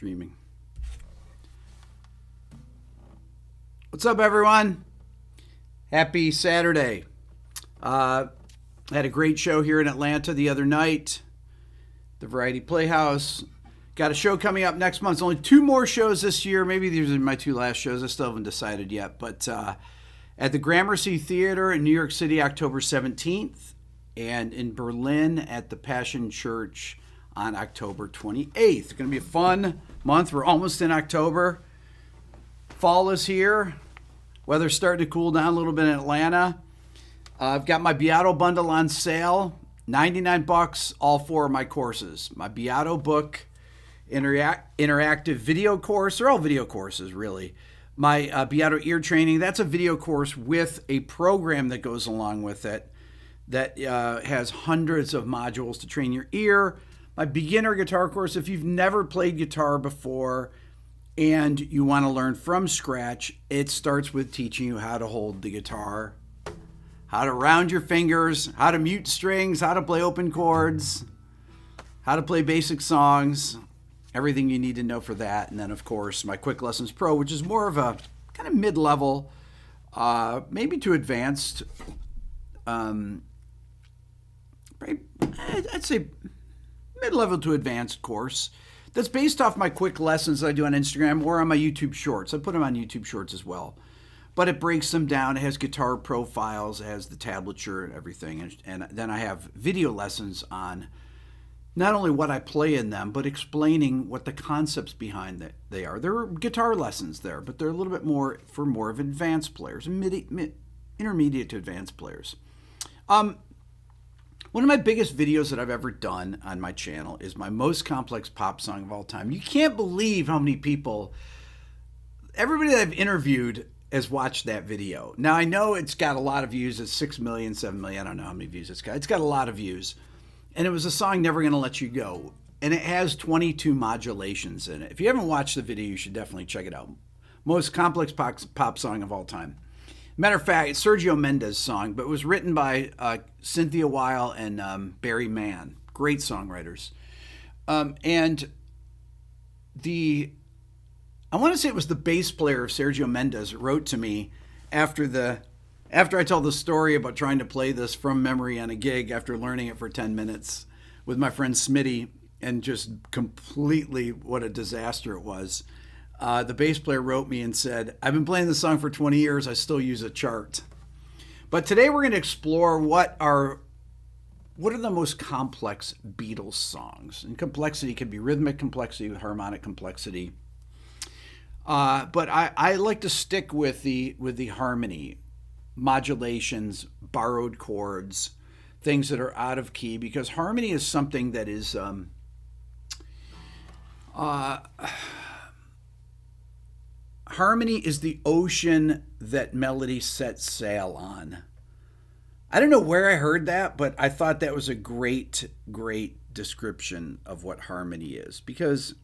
streaming. What's up, everyone? Happy Saturday. Had a great show here in Atlanta the other night, the Variety Playhouse. Got a show coming up next month. It's only 2 more shows this year. Maybe these are my 2 last shows. I still haven't decided yet. But at the Gramercy Theater in New York City, October 17th, and in Berlin at the Passionskirche on October 28th. It's going to be a fun month. We're almost in October. Fall is here. Weather's starting to cool down a little bit in Atlanta. I've got my Beato bundle on sale. $99, all 4 of my courses. My Beato Book Interactive video course. They're all video courses, really. My Beato Ear Training, that's a video course with a program that goes along with it that has hundreds of modules to train your ear. My beginner guitar course, if you've never played guitar before and you want to learn from scratch, it starts with teaching you how to hold the guitar, how to round your fingers, how to mute strings, how to play open chords, how to play basic songs, everything you need to know for that. And then, of course, my Quick Lessons Pro, which is more of a kind of mid-level, maybe to advanced, I'd say mid-level to advanced course that's based off my quick lessons that I do on Instagram or on my YouTube Shorts. I put them on YouTube Shorts as well. But it breaks them down. It has guitar profiles, it has the tablature and everything. And then I have video lessons on not only what I play in them, but explaining what the concepts behind that they are. There are guitar lessons there, but they're a little bit more for more of advanced players, intermediate to advanced players. One of my biggest videos that I've ever done on my channel is my most complex pop song of all time. You can't believe how many people, everybody that I've interviewed has watched that video. Now, I know it's got a lot of views. It's 6 million, 7 million. I don't know how many views it's got. It's got a lot of views. And it was a song, Never Gonna Let You Go. And it has 22 modulations in it. If you haven't watched the video, you should definitely check it out. Most complex pop song of all time. Matter of fact, it's Sergio Mendes' song, but it was written by Cynthia Weil and Barry Mann. Great songwriters. And I want to say it was the bass player of Sergio Mendes wrote to me after I told the story about trying to play this from memory on a gig after learning it for 10 minutes with my friend Smitty, and just completely what a disaster it was. The bass player wrote me and said, I've been playing this song for 20 years. I still use a chart. But today we're going to explore what are the most complex Beatles songs. And complexity can be rhythmic complexity, harmonic complexity. But I like to stick with the harmony, modulations, borrowed chords, things that are out of key, because harmony is something that is harmony is the ocean that melody sets sail on. I don't know where I heard that, but I thought that was a great description of what harmony is, because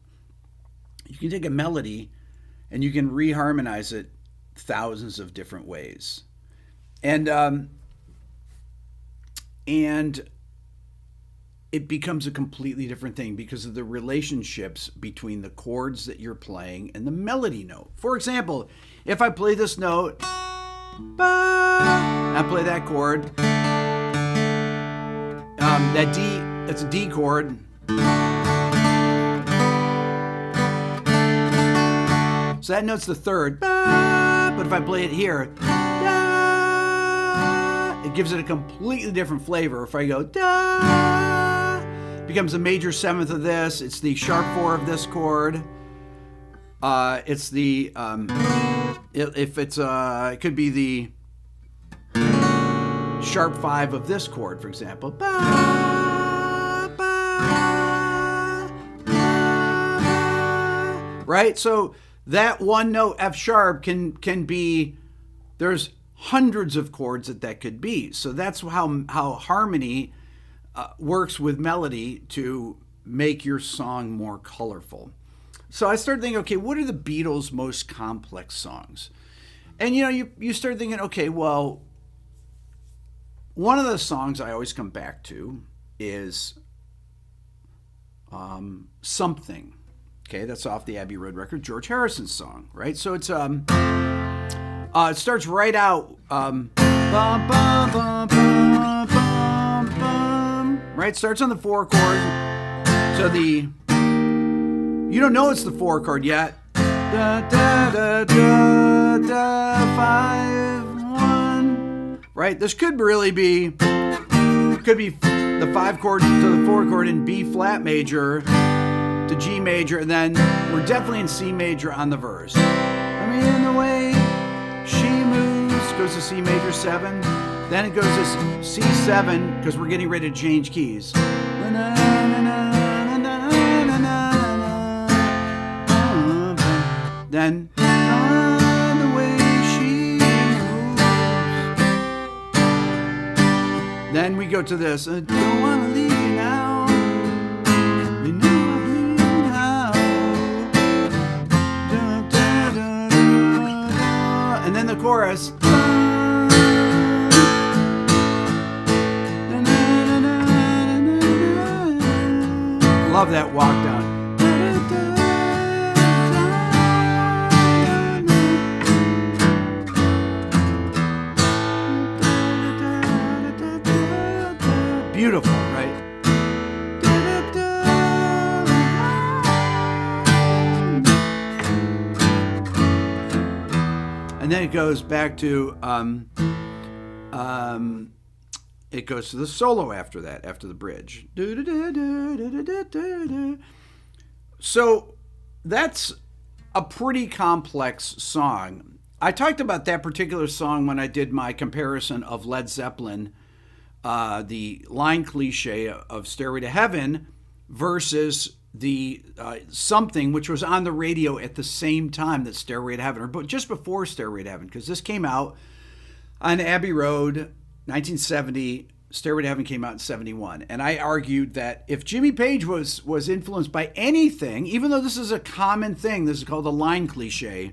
you can take a melody and you can reharmonize it thousands of different ways. And it becomes a completely different thing because of the relationships between the chords that you're playing and the melody note. For example, if I play this note, I play that chord, that D, that's a D chord. So that note's the third, but if I play it here, it gives it a completely different flavor. If I go da, it becomes a major 7th of this. It's the sharp 4 of this chord. It's the it could be the sharp 5 of this chord, for example. Ba, ba, ba, right? So that one note F sharp can be, there's hundreds of chords that could be. So that's how harmony works with melody to make your song more colorful. So I started thinking, okay, what are the Beatles' most complex songs? And you start thinking, okay, well, one of the songs I always come back to is Something. Okay, that's off the Abbey Road record, George Harrison's song, right? So it's it starts right out bum, bum, bum, bum, bum, bum, right? Starts on the 4 chord. So you don't know it's the 4 chord yet. Da, da, da, da, da, 5, 1. Right? This could really be the 5 chord to the 4 chord in B flat major to G major, and then we're definitely in C major on the verse. I mean, the way she moves goes to C major 7, then it goes to C7 because we're getting ready to change keys. Then the way she moves. Then we go to this. I don't want to leave you now. You know I bleed out. Da, da, da, da, da. And then the chorus. Love that walk down. Beautiful, right? And then it goes back to it goes to the solo after that, after the bridge. So that's a pretty complex song. I talked about that particular song when I did my comparison of Led Zeppelin, the line cliche of Stairway to Heaven versus the Something, which was on the radio at the same time that Stairway to Heaven, or just before Stairway to Heaven, because this came out on Abbey Road, 1970. Stairway to Heaven came out in 71. And I argued that if Jimmy Page was influenced by anything, even though this is a common thing, this is called a line cliche,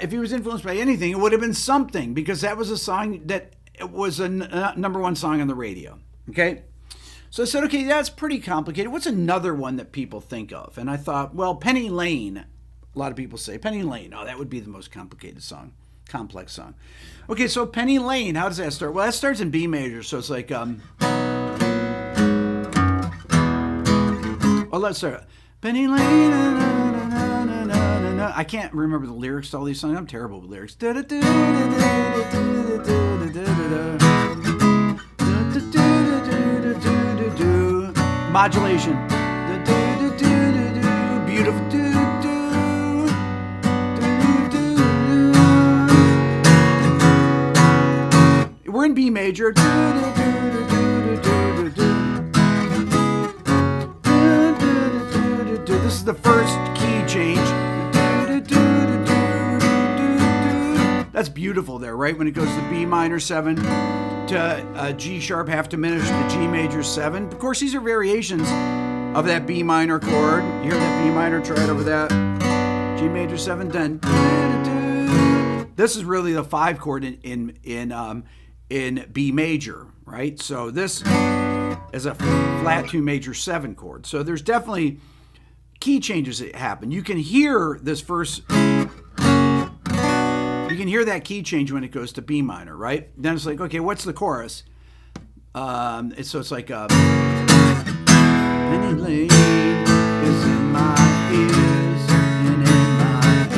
if he was influenced by anything, it would have been Something, because that was a song that was a number 1 song on the radio. Okay? So I said, okay, that's pretty complicated. What's another one that people think of? And I thought, well, Penny Lane. A lot of people say Penny Lane. Oh, that would be the most complicated song. Complex song. Okay, so Penny Lane, how does that start? Well, that starts in B major, so it's like, well, let's start. Penny Lane, na, na, na, na, na, na, na. I can't remember the lyrics to all these songs. I'm terrible with lyrics. Modulation. Beautiful. We're in B major. This is the first key change. That's beautiful there, right? When it goes to B minor 7 to G sharp half diminished to G major 7. Of course, these are variations of that B minor chord. You hear that B minor, try it over that. G major 7, then. This is really the 5 chord in B major, right? So this is a flat 2 major 7 chord. So there's definitely key changes that happen. You can hear this first, you can hear that key change when it goes to B minor, right? Then it's like, okay, what's the chorus? So it's like, Penny Lane is in my ears and in my eyes.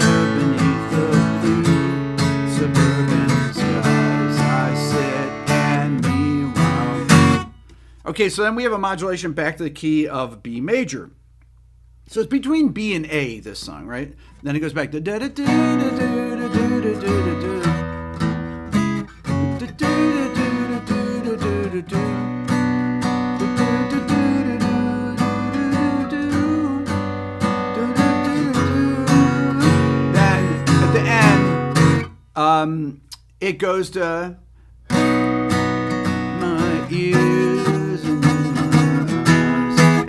There beneath the blue suburban skies I sit and meanwhile. Okay, so then we have a modulation back to the key of B major. So it's between B and A, this song, right? Then it goes back to da da da da da da da da da. Then at the end, it goes to my ears and my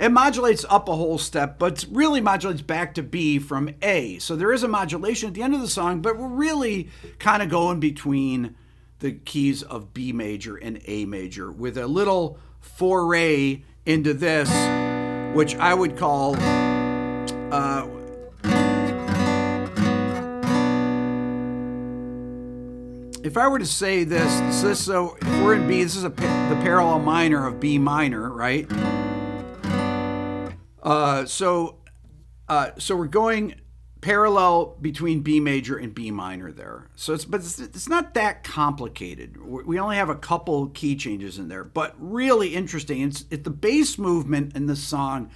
eyes. It modulates up a whole step, but really modulates back to B from A. So there is a modulation at the end of the song, but we're really kind of going between the keys of B major and A major with a little foray into this, which I would call if I were to say this, so if we're in B, this is the parallel minor of B minor, right? So we're going parallel between B major and B minor there. So it's not that complicated. We only have a couple key changes in there, but really interesting. It's the bass movement in the song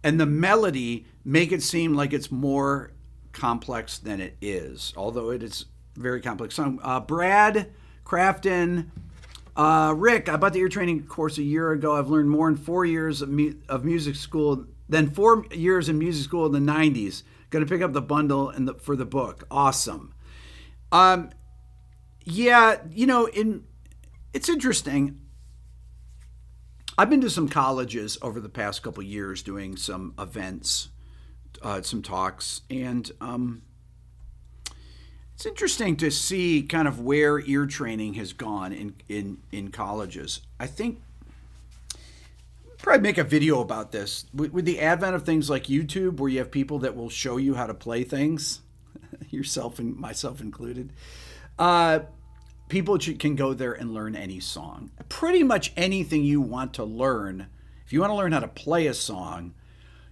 and the melody make it seem like it's more complex than it is, although it is very complex song. Brad Crafton, Rick, I bought the ear training course a year ago. I've learned more in 4 years of music school than 4 years in music school in the 90s. Going to pick up the bundle for the book. Awesome. Yeah, it's interesting. I've been to some colleges over the past couple of years doing some events, some talks, and it's interesting to see kind of where ear training has gone in colleges. I think probably make a video about this. With the advent of things like YouTube, where you have people that will show you how to play things, yourself and myself included, people can go there and learn any song. Pretty much anything you want to learn. If you want to learn how to play a song,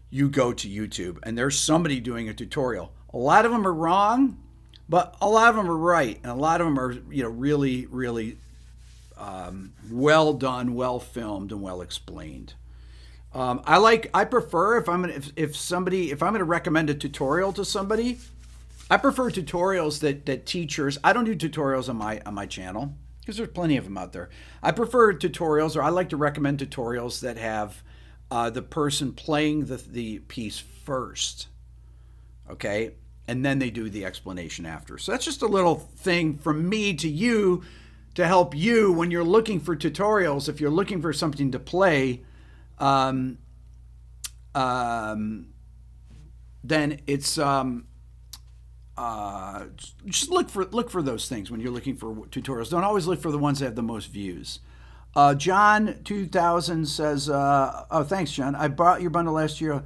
you go to YouTube, and there's somebody doing a tutorial. A lot of them are wrong, but a lot of them are right, and a lot of them are, really, really well done, well filmed, and well explained. I prefer if I'm going to recommend a tutorial to somebody, I prefer tutorials that teachers. I don't do tutorials on my channel because there's plenty of them out there. I prefer tutorials, or I like to recommend tutorials that have the person playing the piece first, okay, and then they do the explanation after. So that's just a little thing from me to you to help you when you're looking for tutorials. If you're looking for something to play, then it's just look for those things when you're looking for tutorials. Don't always look for the ones that have the most views. John 2000 says, oh, thanks, John. I bought your bundle last year,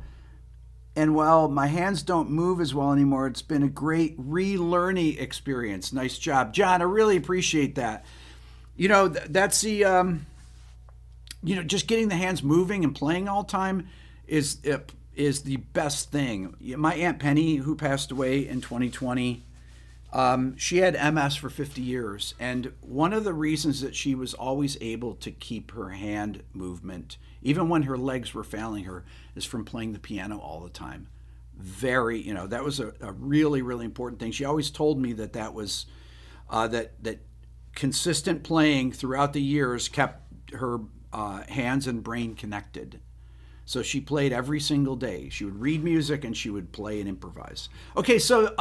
and while my hands don't move as well anymore, it's been a great relearning experience. Nice job, John. I really appreciate that. That's the, just getting the hands moving and playing all the time is the best thing. My Aunt Penny, who passed away in 2020, she had MS for 50 years. And one of the reasons that she was always able to keep her hand movement, even when her legs were failing her, is from playing the piano all the time. That was a really, really important thing. She always told me that was, that consistent playing throughout the years kept her hands and brain connected. So she played every single day. She would read music and she would play and improvise. Okay, so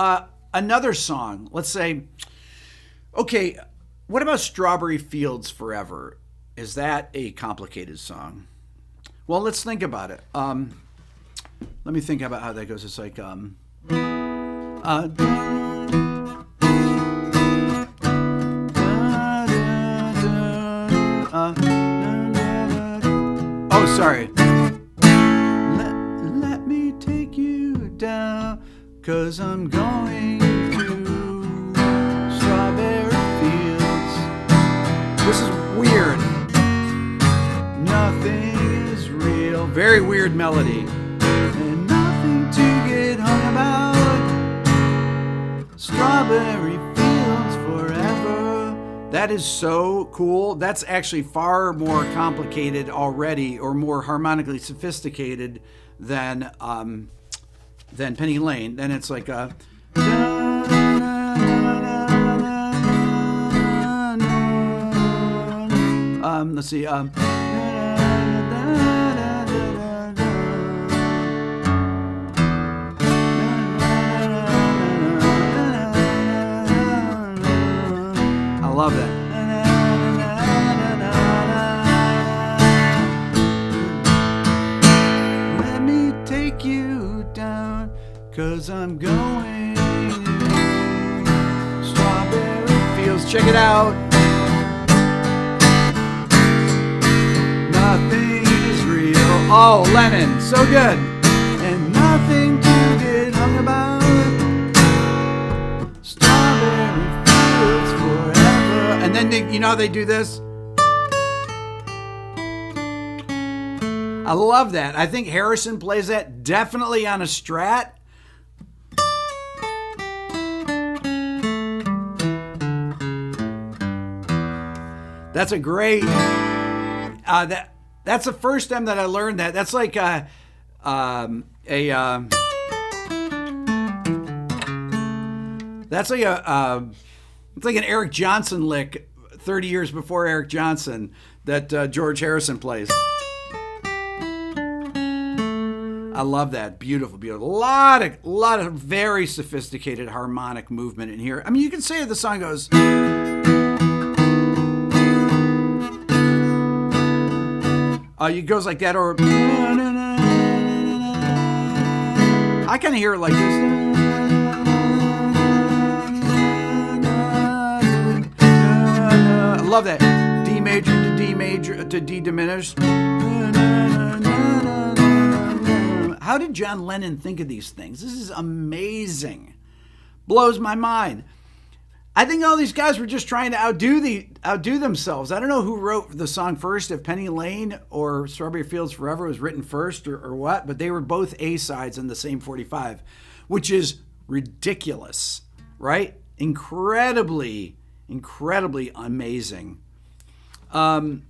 another song. Let's say, okay, what about Strawberry Fields Forever? Is that a complicated song? Well, let's think about it. Let me think about how that goes. It's like, oh, sorry. Let me take you down, 'cause I'm going to Strawberry Fields. This is weird. Nothing is real. Very weird melody. And nothing to get hung about. Strawberry Fields Forever. That is so cool. That's actually far more complicated already, or more harmonically sophisticated than Penny Lane. Then it's like a let's see, I love that. Let me take you down, 'cause I'm going Strawberry Fields. Check it out. Oh, Lennon, so good. And nothing to get hung about. Strawberry fields forever. And then you know how they do this? I love that. I think Harrison plays that definitely on a Strat. That's a great. That's the first time that I learned that. That's like it's like an Eric Johnson lick 30 years before Eric Johnson that George Harrison plays. I love that. Beautiful, beautiful. A lot of very sophisticated harmonic movement in here. I mean, you can say the song goes. It goes like that, or I kind of hear it like this. I love that. D major to D major to D diminished. How did John Lennon think of these things? This is amazing. Blows my mind. I think all these guys were just trying to outdo themselves. I don't know who wrote the song first, if Penny Lane or Strawberry Fields Forever was written first or what, but they were both A-sides in the same 45, which is ridiculous, right? Incredibly amazing. Okay,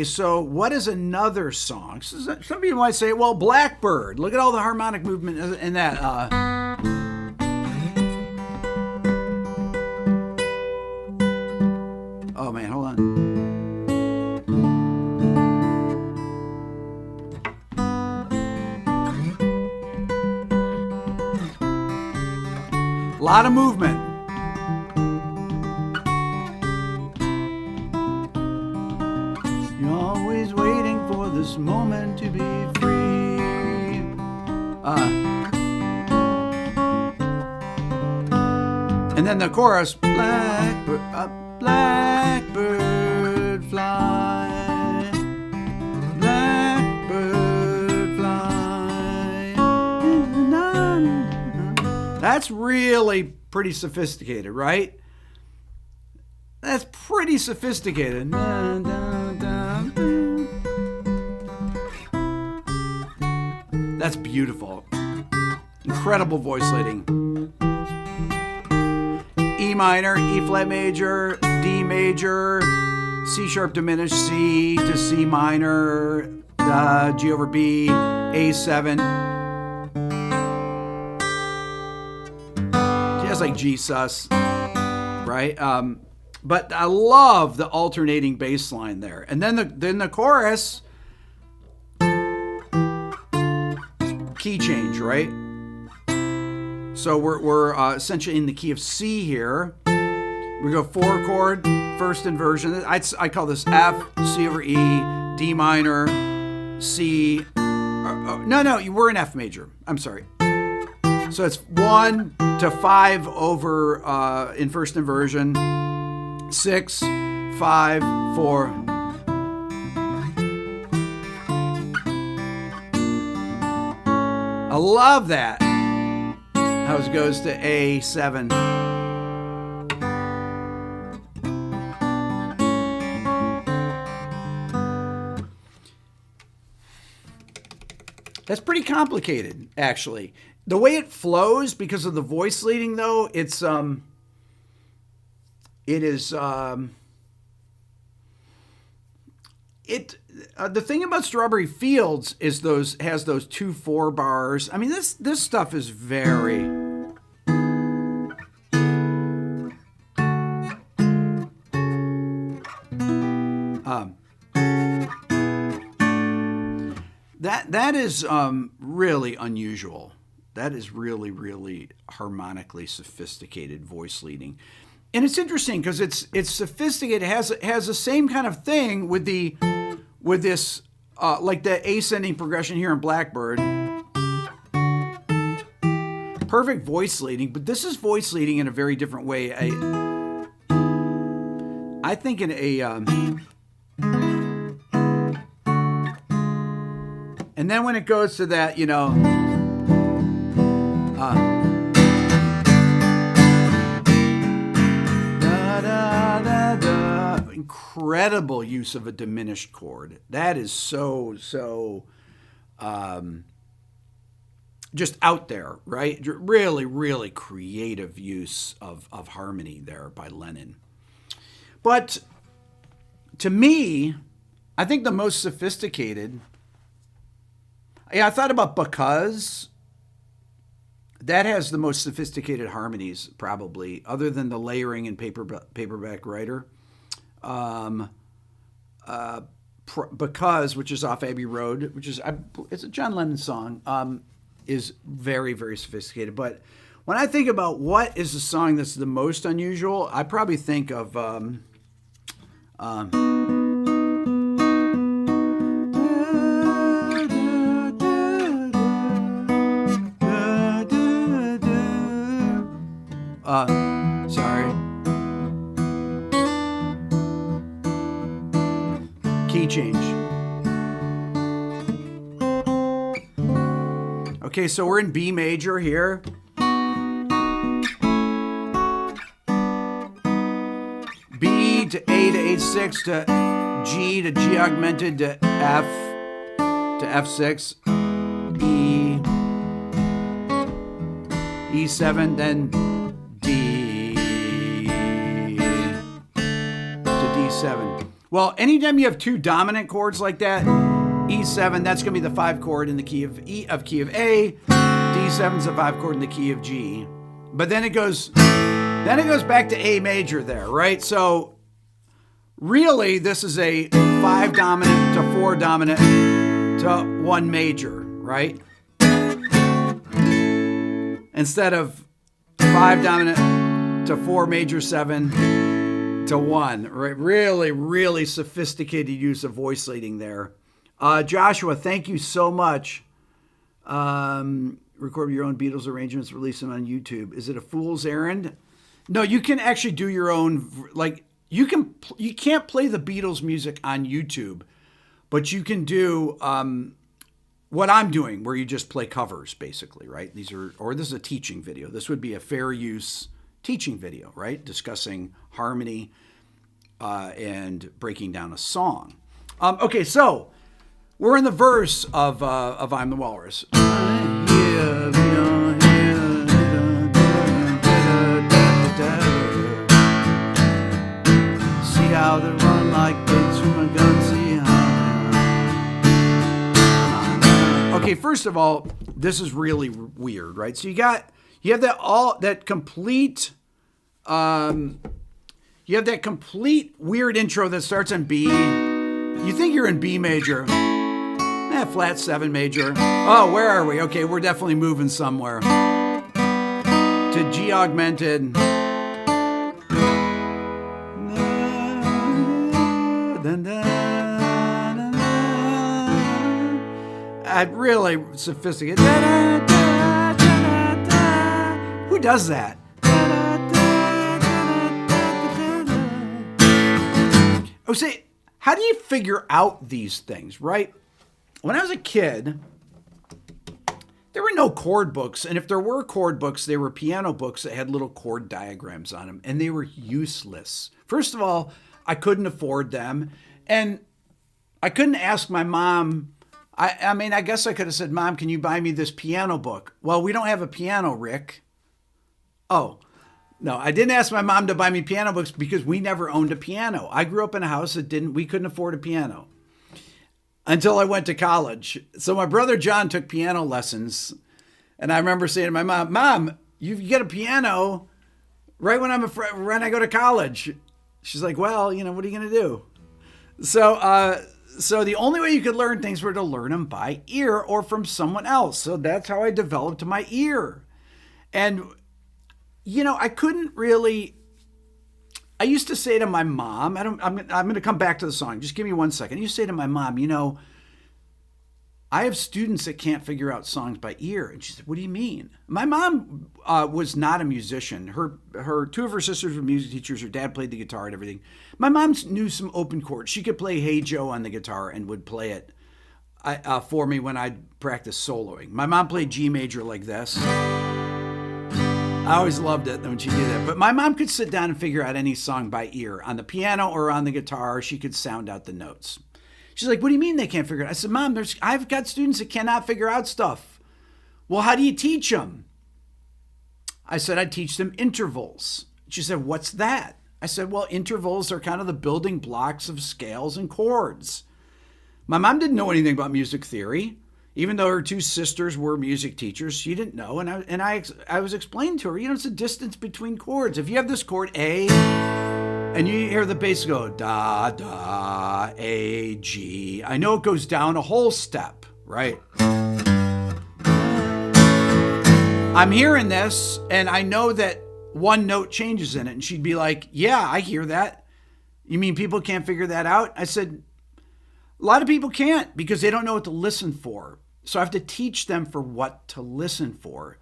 so what is another song? Some people might say, well, Blackbird. Look at all the harmonic movement in that. Oh, man, hold on. A lot of movement. You're always waiting for this moment to be free. And then the chorus, Blackbird up. Blackbird fly, blackbird fly. That's really pretty sophisticated, right? That's pretty sophisticated. That's beautiful. Incredible voice leading. E minor, E flat major, D major, C sharp diminished, C to C minor, G over B, A7. Just like G sus, right? But I love the alternating bass line there. And then the chorus, key change, right? So we're essentially in the key of C here. We go 4-chord, first inversion. I call this F, C over E, D minor, C. No, we're in F major. I'm sorry. So it's 1 to 5 over in first inversion, 6, 5, 4. I love that. How it goes to A7. That's pretty complicated, actually. The way it flows, because of the voice leading, though, it is the thing about Strawberry Fields is has those 2/4 bars. I mean, this stuff is very that is really unusual. That is really, really harmonically sophisticated voice leading. And it's interesting because it's sophisticated. It has the same kind of thing with this like the ascending progression here in Blackbird. Perfect voice leading, but this is voice leading in a very different way. I think in a And then when it goes to that, incredible use of a diminished chord. That is so just out there, right? Really, really creative use of harmony there by Lennon. But to me, I think the most sophisticated, I thought about Because. That has the most sophisticated harmonies, probably, other than the layering in Paperback Writer. Because, which is off Abbey Road, which is it's a John Lennon song, is very, very sophisticated. But when I think about what is the song that's the most unusual, I probably think of key change. Okay, so we're in B major here. B to A to H6 to G to G augmented to F to F6, E, E7, then D to D7. Well, anytime you have two dominant chords like that, E7, that's going to be the 5 chord in the key of E of key of A. D7 is the 5 chord in the key of G. But then it goes back to A major there, right? So really, this is a 5 dominant to 4 dominant to 1 major, right? Instead of 5 dominant to 4 major 7 to 1, right? Really, really sophisticated use of voice leading there. Joshua, thank you so much. Record your own Beatles arrangements, release them on YouTube. Is it a fool's errand? No, you can actually do your own, like, you can't play the Beatles music on YouTube, but you can do what I'm doing, where you just play covers, basically, right? This is a teaching video. This would be a fair use teaching video, right? Discussing harmony and breaking down a song. Okay, so we're in the verse of I'm the Walrus. See how they run like pigs from a gun. See how. Okay, first of all, this is really weird, right? So you have that complete weird intro that starts on B. You think you're in B major. Flat 7 major. Oh, where are we? Okay, we're definitely moving somewhere. To G augmented. Really sophisticated. Who does that? Oh, say, how do you figure out these things, right? When I was a kid, there were no chord books. And if there were chord books, they were piano books that had little chord diagrams on them. And they were useless. First of all, I couldn't afford them. And I couldn't ask my mom. I mean, I guess I could have said, Mom, can you buy me this piano book? Well, we don't have a piano, Rick. Oh, no, I didn't ask my mom to buy me piano books because we never owned a piano. I grew up in a house that we couldn't afford a piano until I went to college. So my brother John took piano lessons. And I remember saying to my mom, Mom, you get a piano right when when I go to college. She's like, well, what are you going to do? So the only way you could learn things were to learn them by ear or from someone else. So that's how I developed my ear. And, I couldn't really, I used to say to my mom, I'm going to come back to the song. Just give me 1 second. I used to say to my mom, I have students that can't figure out songs by ear. And she said, what do you mean? My mom was not a musician. Two of her sisters were music teachers. Her dad played the guitar and everything. My mom knew some open chords. She could play Hey Joe on the guitar and would play it for me when I practiced soloing. My mom played G major like this. I always loved it when she did that. But my mom could sit down and figure out any song by ear. On the piano or on the guitar, she could sound out the notes. She's like, what do you mean they can't figure it out? I said, Mom, I've got students that cannot figure out stuff. Well, how do you teach them? I said, I teach them intervals. She said, what's that? I said, well, intervals are kind of the building blocks of scales and chords. My mom didn't know anything about music theory. Even though her two sisters were music teachers, she didn't know. And I was explaining to her, it's the distance between chords. If you have this chord A, and you hear the bass go da, da, A, G, I know it goes down a whole step, right? I'm hearing this, and I know that one note changes in it. And she'd be like, yeah, I hear that. You mean people can't figure that out? I said, a lot of people can't because they don't know what to listen for. So I have to teach them for what to listen for.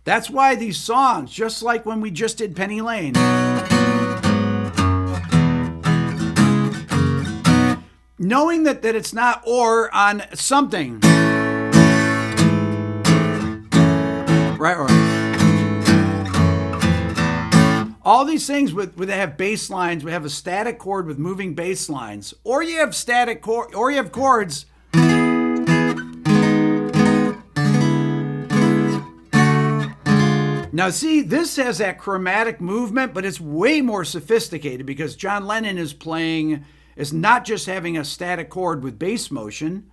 That's why these songs, just like when we just did Penny Lane, knowing that it's not or on something, right? Or all these things where they have bass lines, we have a static chord with moving bass lines, or you have static chord, or you have chords. Now see, this has that chromatic movement, but it's way more sophisticated because John Lennon is not just having a static chord with bass motion.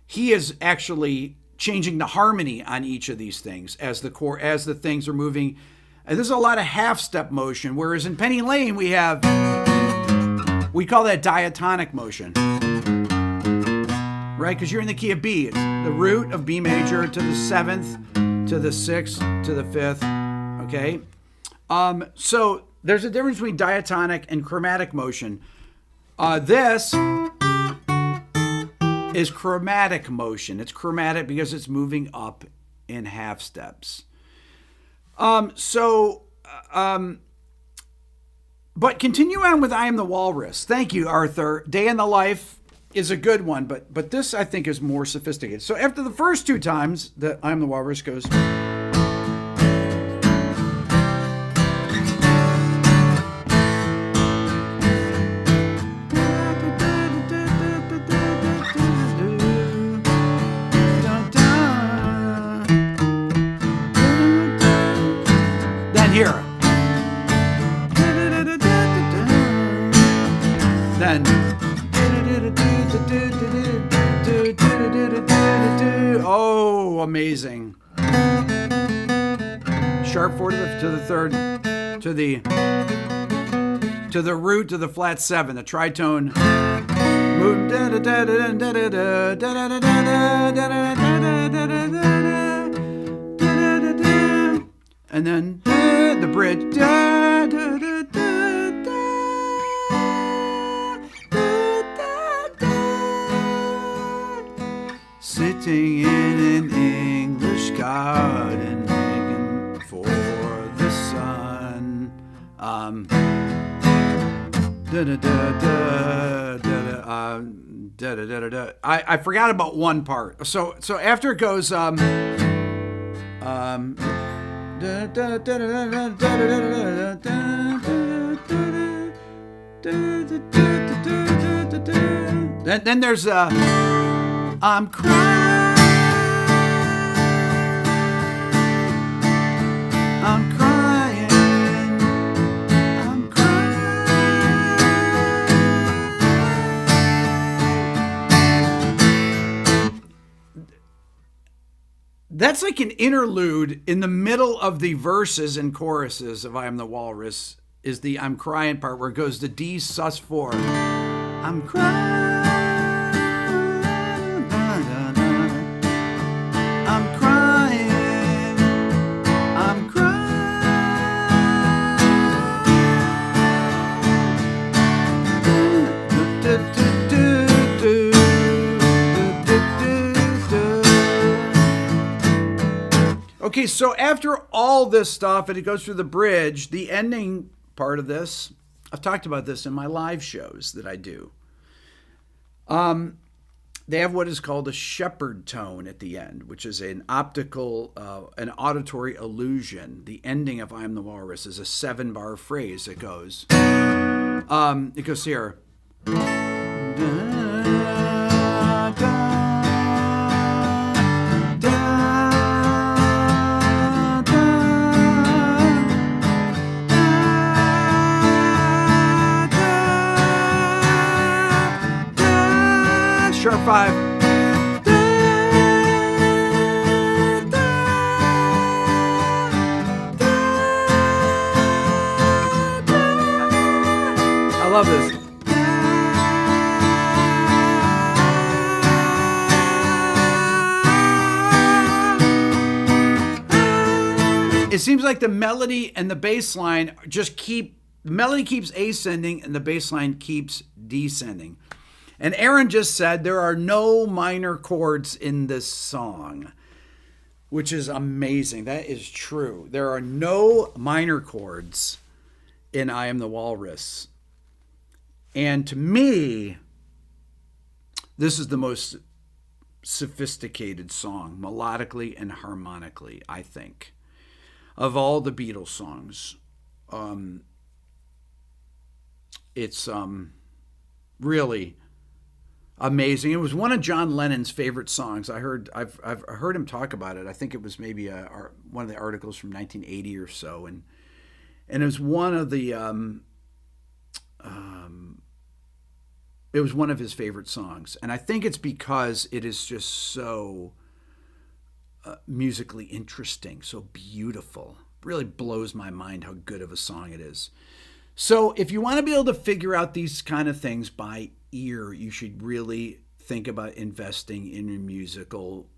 He is actually changing the harmony on each of these things as the things are moving. And there's a lot of half-step motion, whereas in Penny Lane we call that diatonic motion, right? Because you're in the key of B. It's the root of B major to the 7th, to the 6th, to the 5th, okay? So there's a difference between diatonic and chromatic motion. This is chromatic motion. It's chromatic because it's moving up in half steps. But continue on with I Am the Walrus. Thank you, Arthur. Day in the Life is a good one, but this I think is more sophisticated. So after the first two times that I Am the Walrus goes, then here, then oh, amazing. Sharp 4 to the 3rd, to the root, to the flat 7, the tritone. Move. And then the bridge. Sitting in an English garden, waiting for the sun. I forgot about one part. So after it goes, then there's I'm crying, I'm crying, I'm crying. That's like an interlude in the middle of the verses and choruses of I Am the Walrus, is the I'm crying part where it goes to D sus4. I'm crying. I'm crying, I'm crying. Okay, so after all this stuff, and it goes through the bridge, the ending part of this, I've talked about this in my live shows that I do. they have what is called a shepherd tone at the end, which is an optical, an auditory illusion. The ending of I Am the Walrus is a 7-bar phrase that goes, it goes here. Sharp 5. I love this. It seems like the melody and the bass line the melody keeps ascending and the bass line keeps descending. And Aaron just said there are no minor chords in this song, which is amazing. That is true. There are no minor chords in I Am the Walrus. And to me, this is the most sophisticated song, melodically and harmonically, I think, of all the Beatles songs. It's really amazing. It was one of John Lennon's favorite songs. I've heard him talk about it. I think it was maybe one of the articles from 1980 or so, and it was one of the it was one of his favorite songs, and I think it's because it is just so musically interesting, so beautiful. It really blows my mind how good of a song it is. So if you want to be able to figure out these kind of things by ear, you should really think about investing in your musical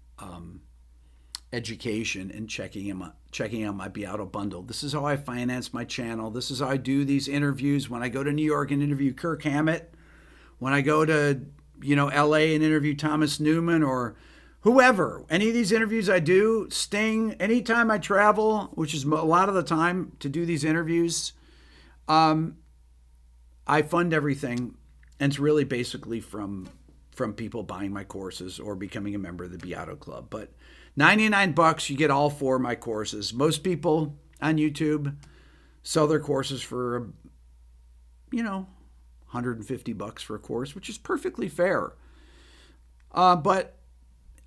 education and checking out my Beato bundle. This is how I finance my channel. This is how I do these interviews. When I go to New York and interview Kirk Hammett, when I go to LA and interview Thomas Newman or whoever, any of these interviews I do, Sting, anytime I travel, which is a lot of the time to do these interviews, I fund everything, and it's really basically from people buying my courses or becoming a member of the Beato Club. But $99, you get all 4 of my courses. Most people on YouTube sell their courses for, $150 for a course, which is perfectly fair. But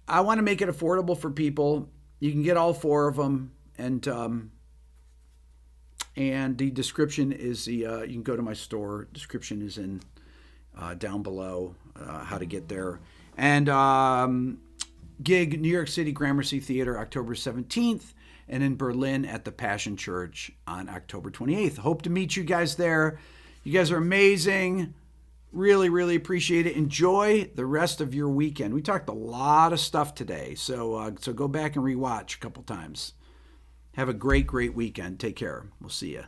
I want to make it affordable for people. You can get all 4 of them, and the description is you can go to my store. Description is in down below, how to get there. And gig, New York City Gramercy Theater, October 17th, and in Berlin at the Passionskirche on October 28th. Hope to meet you guys there. You guys are amazing. Really, really appreciate it. Enjoy the rest of your weekend. We talked a lot of stuff today, so go back and rewatch a couple times. Have a great, great weekend. Take care. We'll see you.